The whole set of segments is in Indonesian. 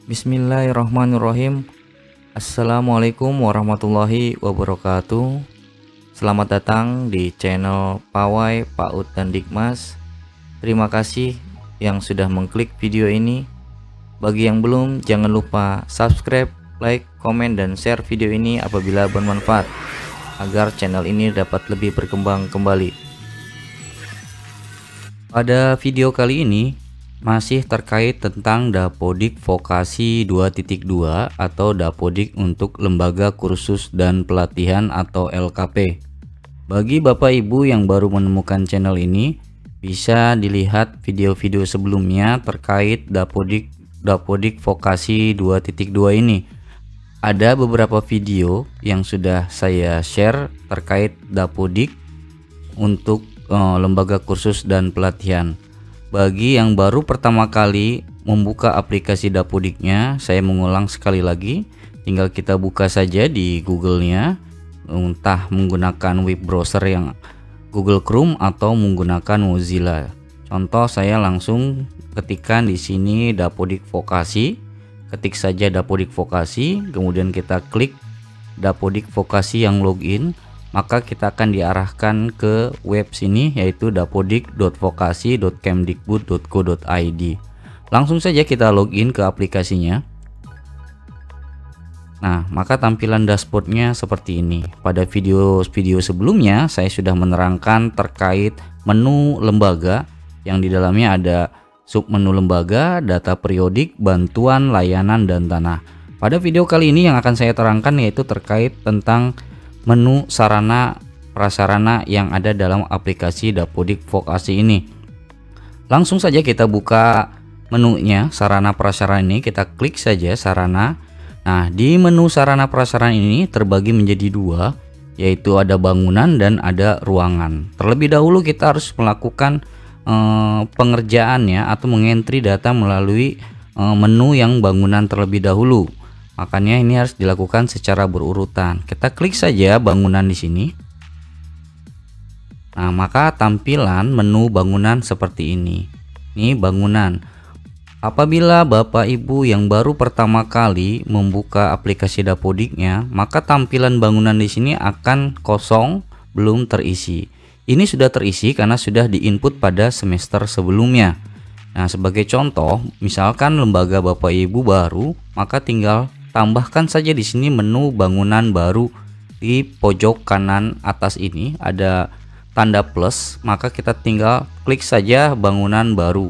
Bismillahirrahmanirrahim. Assalamualaikum warahmatullahi wabarakatuh. Selamat datang di channel Pawai, PAUD, dan Dikmas. Terima kasih yang sudah mengklik video ini. Bagi yang belum, jangan lupa subscribe, like, komen, dan share video ini apabila bermanfaat, agar channel ini dapat lebih berkembang kembali. Pada video kali ini masih terkait tentang Dapodik Vokasi 2.2 atau Dapodik untuk Lembaga Kursus dan Pelatihan atau LKP. Bagi Bapak Ibu yang baru menemukan channel ini, bisa dilihat video-video sebelumnya terkait Dapodik Vokasi 2.2 ini. Ada beberapa video yang sudah saya share terkait Dapodik untuk Lembaga Kursus dan Pelatihan. Bagi yang baru pertama kali membuka aplikasi Dapodiknya, saya mengulang sekali lagi, tinggal kita buka saja di Google-nya, entah menggunakan web browser yang Google Chrome atau menggunakan Mozilla. Contoh, saya langsung ketikkan di sini Dapodik Vokasi, ketik saja Dapodik Vokasi, kemudian kita klik Dapodik Vokasi yang login. Maka kita akan diarahkan ke web sini, yaitu dapodik.vokasi.kemdikbud.go.id. Langsung saja kita login ke aplikasinya. Nah, maka tampilan dashboardnya seperti ini. Pada video sebelumnya saya sudah menerangkan terkait menu lembaga, yang di dalamnya ada submenu lembaga, data periodik, bantuan, layanan, dan tanah. Pada video kali ini yang akan saya terangkan yaitu terkait tentang menu sarana prasarana yang ada dalam aplikasi Dapodik Vokasi ini. Langsung saja kita buka menunya sarana prasarana ini, kita klik saja sarana. Nah, di menu sarana prasarana ini terbagi menjadi dua, yaitu ada bangunan dan ada ruangan. Terlebih dahulu kita harus melakukan pengerjaannya atau mengentri data melalui menu yang bangunan terlebih dahulu. Makanya ini harus dilakukan secara berurutan. Kita klik saja bangunan di sini. Nah, maka tampilan menu bangunan seperti ini. Ini bangunan. Apabila Bapak Ibu yang baru pertama kali membuka aplikasi Dapodiknya, maka tampilan bangunan di sini akan kosong, belum terisi. Ini sudah terisi karena sudah diinput pada semester sebelumnya. Nah, sebagai contoh, misalkan lembaga Bapak Ibu baru, maka tinggal tambahkan saja di sini menu bangunan baru. Di pojok kanan atas ini ada tanda plus, maka kita tinggal klik saja bangunan baru.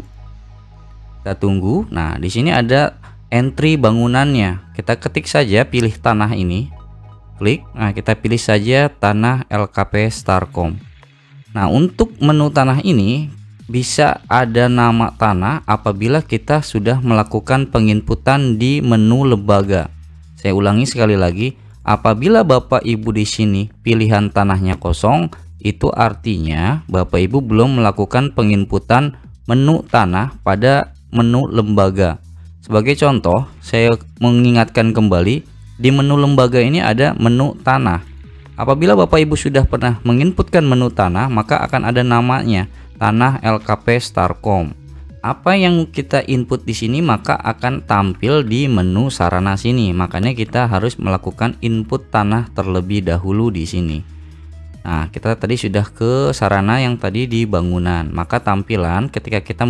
Kita tunggu. Nah, di sini ada entry bangunannya. Kita ketik saja, pilih tanah ini. Klik. Nah, kita pilih saja tanah LKP Starkom. Nah, untuk menu tanah ini bisa ada nama tanah apabila kita sudah melakukan penginputan di menu lembaga. Saya ulangi sekali lagi, apabila Bapak Ibu di sini pilihan tanahnya kosong, itu artinya Bapak Ibu belum melakukan penginputan menu tanah pada menu lembaga. Sebagai contoh, saya mengingatkan kembali, di menu lembaga ini ada menu tanah. Apabila Bapak Ibu sudah pernah menginputkan menu tanah, maka akan ada namanya, tanah LKP Starkom. Apa yang kita input di sini maka akan tampil di menu sarana sini. Makanya kita harus melakukan input tanah terlebih dahulu di sini. Nah, kita tadi sudah ke sarana yang tadi di bangunan. Maka tampilan ketika kita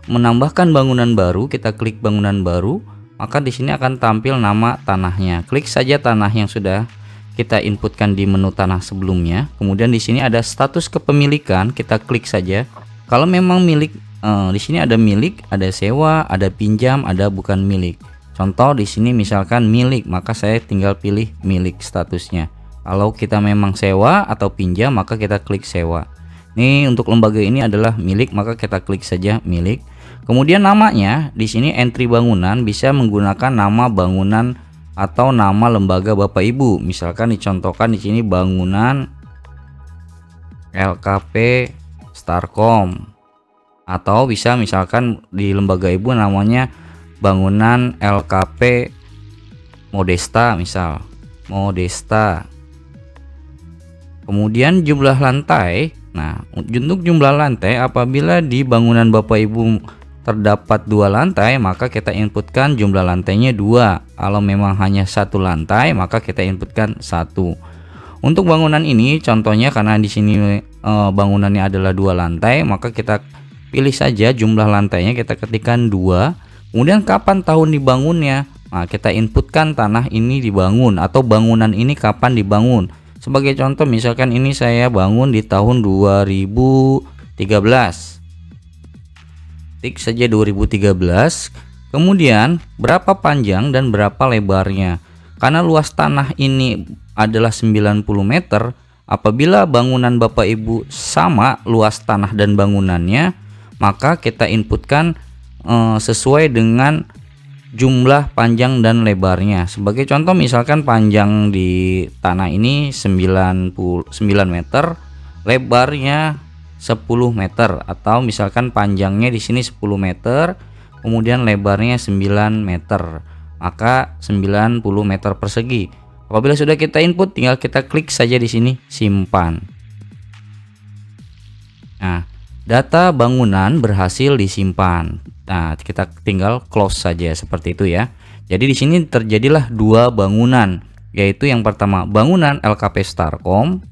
menambahkan bangunan baru, kita klik bangunan baru, maka di sini akan tampil nama tanahnya. Klik saja tanah yang sudah kita inputkan di menu tanah sebelumnya. Kemudian di sini ada status kepemilikan, kita klik saja. Kalau memang milik, di sini ada milik, ada sewa, ada pinjam, ada bukan milik. Contoh di sini misalkan milik, maka saya tinggal pilih milik statusnya. Kalau kita memang sewa atau pinjam, maka kita klik sewa. Ini untuk lembaga ini adalah milik, maka kita klik saja milik. Kemudian namanya di sini entry bangunan bisa menggunakan nama bangunan atau nama lembaga Bapak Ibu. Misalkan dicontohkan di sini bangunan LKP Starkom. Atau bisa misalkan di lembaga ibu namanya bangunan LKP Modesta, misal Modesta. Kemudian jumlah lantai. Nah, untuk jumlah lantai apabila di bangunan Bapak Ibu terdapat 2 lantai, maka kita inputkan jumlah lantainya 2. Kalau memang hanya 1 lantai, maka kita inputkan 1. Untuk bangunan ini contohnya karena di sini bangunannya adalah 2 lantai, maka kita pilih saja jumlah lantainya, kita ketikkan 2. Kemudian kapan tahun dibangunnya? Nah, kita inputkan tanah ini dibangun atau bangunan ini kapan dibangun. Sebagai contoh misalkan ini saya bangun di tahun 2013. Tik saja 2013. Kemudian berapa panjang dan berapa lebarnya? Karena luas tanah ini adalah 90 meter, apabila bangunan Bapak Ibu sama luas tanah dan bangunannya, maka kita inputkan sesuai dengan jumlah panjang dan lebarnya. Sebagai contoh misalkan panjang di tanah ini 99 meter, lebarnya 10 meter, atau misalkan panjangnya di sini 10 meter, kemudian lebarnya 9 meter, maka 90 meter persegi. Apabila sudah kita input, tinggal kita klik saja di sini simpan. Nah, data bangunan berhasil disimpan. Nah, kita tinggal close saja seperti itu ya. Jadi di sini terjadilah 2 bangunan, yaitu yang pertama bangunan LKP Starkom,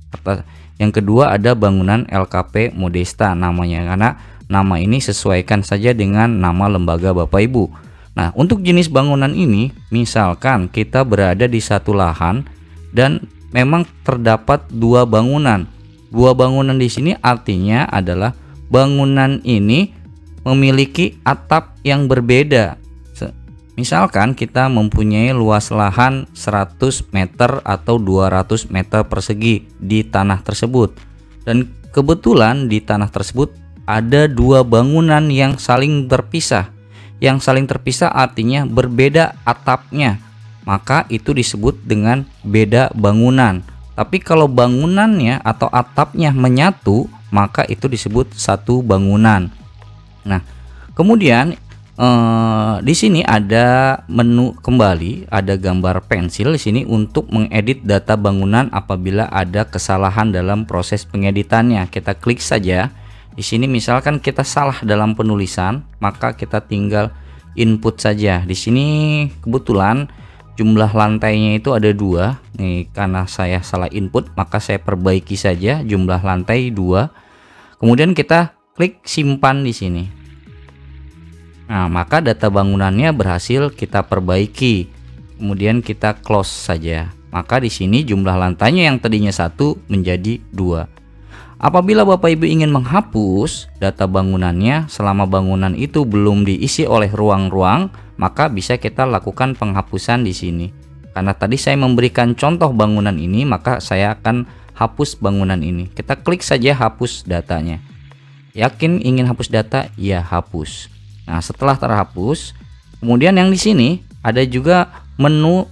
yang kedua ada bangunan LKP Modesta namanya, karena nama ini sesuaikan saja dengan nama lembaga Bapak Ibu. Nah, untuk jenis bangunan ini misalkan kita berada di satu lahan dan memang terdapat 2 bangunan. 2 bangunan di sini artinya adalah bangunan ini memiliki atap yang berbeda. Misalkan kita mempunyai luas lahan 100 meter atau 200 meter persegi di tanah tersebut, dan kebetulan di tanah tersebut ada 2 bangunan yang saling terpisah. Yang saling terpisah artinya berbeda atapnya, maka itu disebut dengan beda bangunan. Tapi kalau bangunannya atau atapnya menyatu, maka itu disebut satu bangunan. Nah, kemudian di sini ada menu kembali, ada gambar pensil di sini untuk mengedit data bangunan apabila ada kesalahan dalam proses pengeditannya. Kita klik saja. Di sini misalkan kita salah dalam penulisan, maka kita tinggal input saja. Di sini kebetulan jumlah lantainya itu ada 2. Nih, karena saya salah input, maka saya perbaiki saja jumlah lantai 2. Kemudian kita klik simpan di sini. Nah, maka data bangunannya berhasil kita perbaiki. Kemudian kita close saja. Maka di sini jumlah lantainya yang tadinya 1 menjadi 2. Apabila Bapak Ibu ingin menghapus data bangunannya selama bangunan itu belum diisi oleh ruang-ruang, maka bisa kita lakukan penghapusan di sini. Karena tadi saya memberikan contoh bangunan ini, maka saya akan hapus bangunan ini. Kita klik saja hapus datanya. Yakin ingin hapus data? Ya, hapus. Nah, setelah terhapus, kemudian yang di sini ada juga menu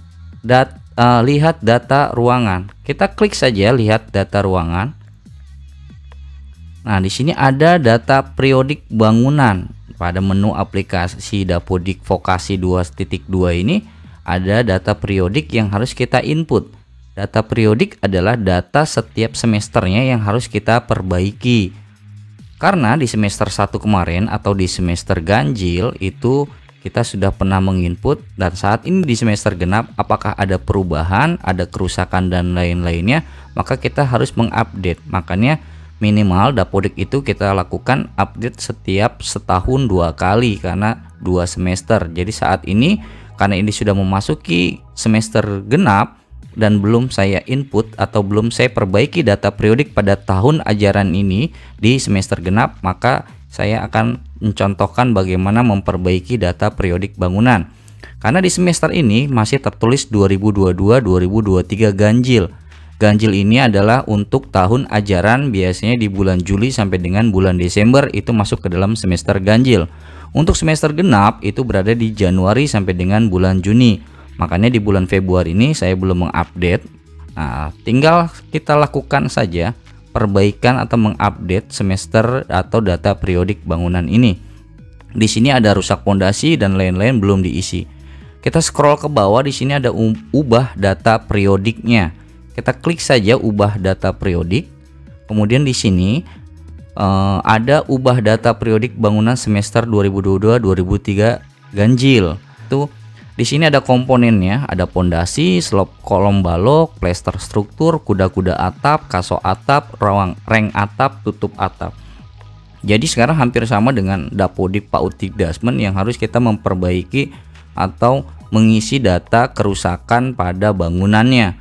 lihat data ruangan. Kita klik saja lihat data ruangan. Nah, di sini ada data periodik bangunan. Pada menu aplikasi Dapodik Vokasi 2.2 ini ada data periodik yang harus kita input. Data periodik adalah data setiap semesternya yang harus kita perbaiki. Karena di semester 1 kemarin atau di semester ganjil itu kita sudah pernah menginput, dan saat ini di semester genap apakah ada perubahan, ada kerusakan dan lain-lainnya, maka kita harus mengupdate. Makanya minimal Dapodik itu kita lakukan update setiap setahun 2 kali karena 2 semester. Jadi saat ini karena ini sudah memasuki semester genap dan belum saya input atau belum saya perbaiki data periodik pada tahun ajaran ini di semester genap, maka saya akan mencontohkan bagaimana memperbaiki data periodik bangunan. Karena di semester ini masih tertulis 2022-2023 ganjil. Ganjil ini adalah untuk tahun ajaran, biasanya di bulan Juli sampai dengan bulan Desember itu masuk ke dalam semester ganjil. Untuk semester genap itu berada di Januari sampai dengan bulan Juni. Makanya di bulan Februari ini saya belum mengupdate. Nah, tinggal kita lakukan saja perbaikan atau mengupdate semester atau data periodik bangunan ini. Di sini ada rusak pondasi dan lain-lain belum diisi. Kita scroll ke bawah, di sini ada ubah data periodiknya. Kita klik saja ubah data periodik. Kemudian di sini ada ubah data periodik bangunan semester 2022-2023 ganjil. Itu di sini ada komponennya, ada pondasi, slop kolom balok, plester struktur, kuda-kuda atap, kaso atap, reng atap, tutup atap. Jadi sekarang hampir sama dengan Dapodik PAUD Dikdasmen yang harus kita memperbaiki atau mengisi data kerusakan pada bangunannya.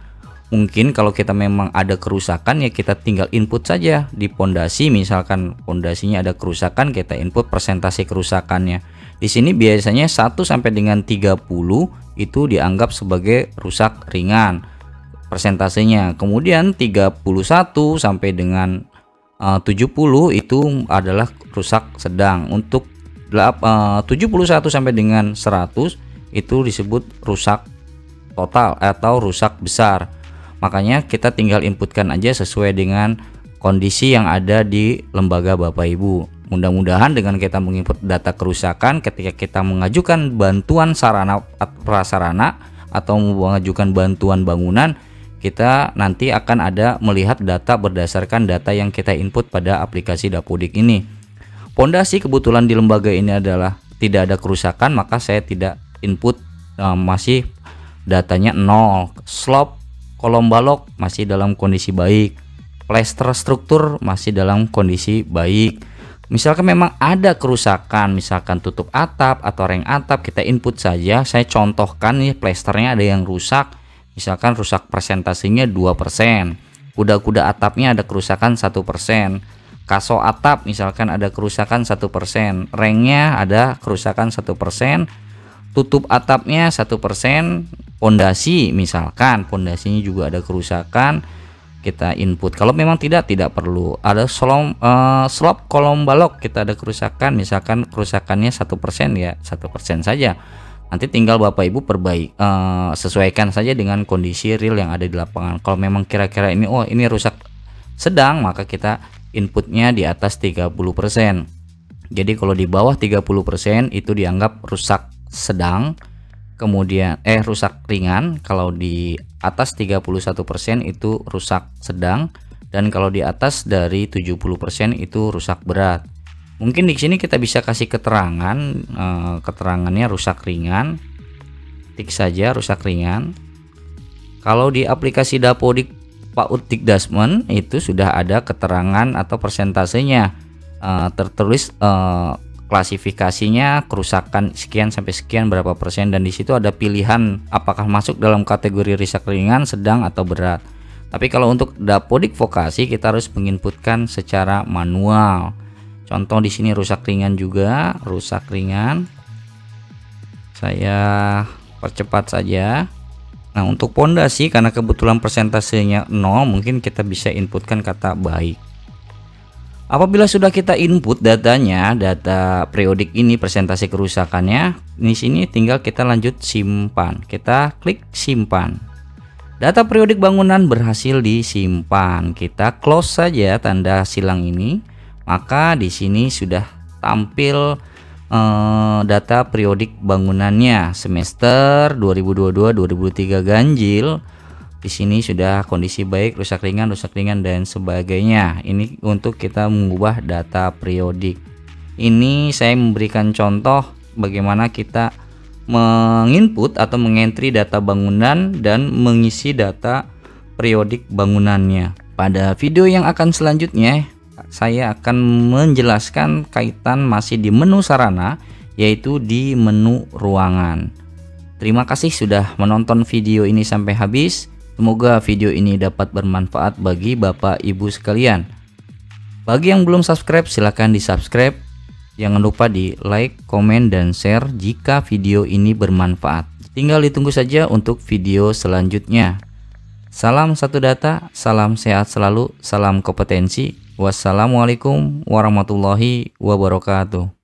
Mungkin kalau kita memang ada kerusakan ya kita tinggal input saja di pondasi, misalkan pondasinya ada kerusakan kita input persentase kerusakannya. Di sini biasanya 1 sampai dengan 30 itu dianggap sebagai rusak ringan persentasenya. Kemudian 31 sampai dengan 70 itu adalah rusak sedang. Untuk 71 sampai dengan 100 itu disebut rusak total atau rusak besar. Makanya kita tinggal inputkan aja sesuai dengan kondisi yang ada di lembaga Bapak Ibu. Mudah-mudahan dengan kita menginput data kerusakan ketika kita mengajukan bantuan sarana prasarana atau mengajukan bantuan bangunan, kita nanti akan ada melihat data berdasarkan data yang kita input pada aplikasi Dapodik ini. Pondasi kebetulan di lembaga ini adalah tidak ada kerusakan, maka saya tidak input, masih datanya 0. Slop kolom balok masih dalam kondisi baik, plester struktur masih dalam kondisi baik. Misalkan memang ada kerusakan, misalkan tutup atap atau reng atap, kita input saja. Saya contohkan nih, plesternya ada yang rusak, misalkan rusak persentasenya 2%, kuda-kuda atapnya ada kerusakan 1%, kaso atap misalkan ada kerusakan 1%, rengnya ada kerusakan 1%, tutup atapnya 1%, pondasi misalkan pondasinya juga ada kerusakan, kita input. Kalau memang tidak perlu. Ada slop kolom balok kita ada kerusakan, misalkan kerusakannya 1% ya 1% saja. Nanti tinggal Bapak Ibu sesuaikan saja dengan kondisi real yang ada di lapangan. Kalau memang kira-kira ini ini rusak sedang, maka kita inputnya di atas 30%. Jadi kalau di bawah 30% itu dianggap rusak sedang, kemudian rusak ringan. Kalau di atas 31% itu rusak sedang, dan kalau di atas dari 70% itu rusak berat. Mungkin di sini kita bisa kasih keterangan, keterangannya rusak ringan, tik saja rusak ringan. Kalau di aplikasi Dapodik PAUD Dikdasmen itu sudah ada keterangan atau persentasenya, tertulis klasifikasinya kerusakan sekian sampai sekian berapa persen, dan di situ ada pilihan apakah masuk dalam kategori rusak ringan, sedang atau berat. Tapi kalau untuk Dapodik Vokasi kita harus menginputkan secara manual. Contoh di sini rusak ringan juga, rusak ringan. Saya percepat saja. Nah, untuk pondasi karena kebetulan persentasenya 0, mungkin kita bisa inputkan kata baik. Apabila sudah kita input datanya, data periodik ini persentase kerusakannya, di sini tinggal kita lanjut simpan. Kita klik simpan. Data periodik bangunan berhasil disimpan. Kita close saja tanda silang ini. Maka di sini sudah tampil data periodik bangunannya semester 2022-2023 ganjil. Di sini sudah kondisi baik, rusak ringan dan sebagainya. Ini untuk kita mengubah data periodik. Ini saya memberikan contoh bagaimana kita menginput atau mengentry data bangunan dan mengisi data periodik bangunannya. Pada video yang akan selanjutnya saya akan menjelaskan kaitan masih di menu sarana, yaitu di menu ruangan. Terima kasih sudah menonton video ini sampai habis. Semoga video ini dapat bermanfaat bagi Bapak Ibu sekalian. Bagi yang belum subscribe, silahkan di subscribe. Jangan lupa di like, komen, dan share jika video ini bermanfaat. Tinggal ditunggu saja untuk video selanjutnya. Salam satu data, salam sehat selalu, salam kompetensi. Wassalamualaikum warahmatullahi wabarakatuh.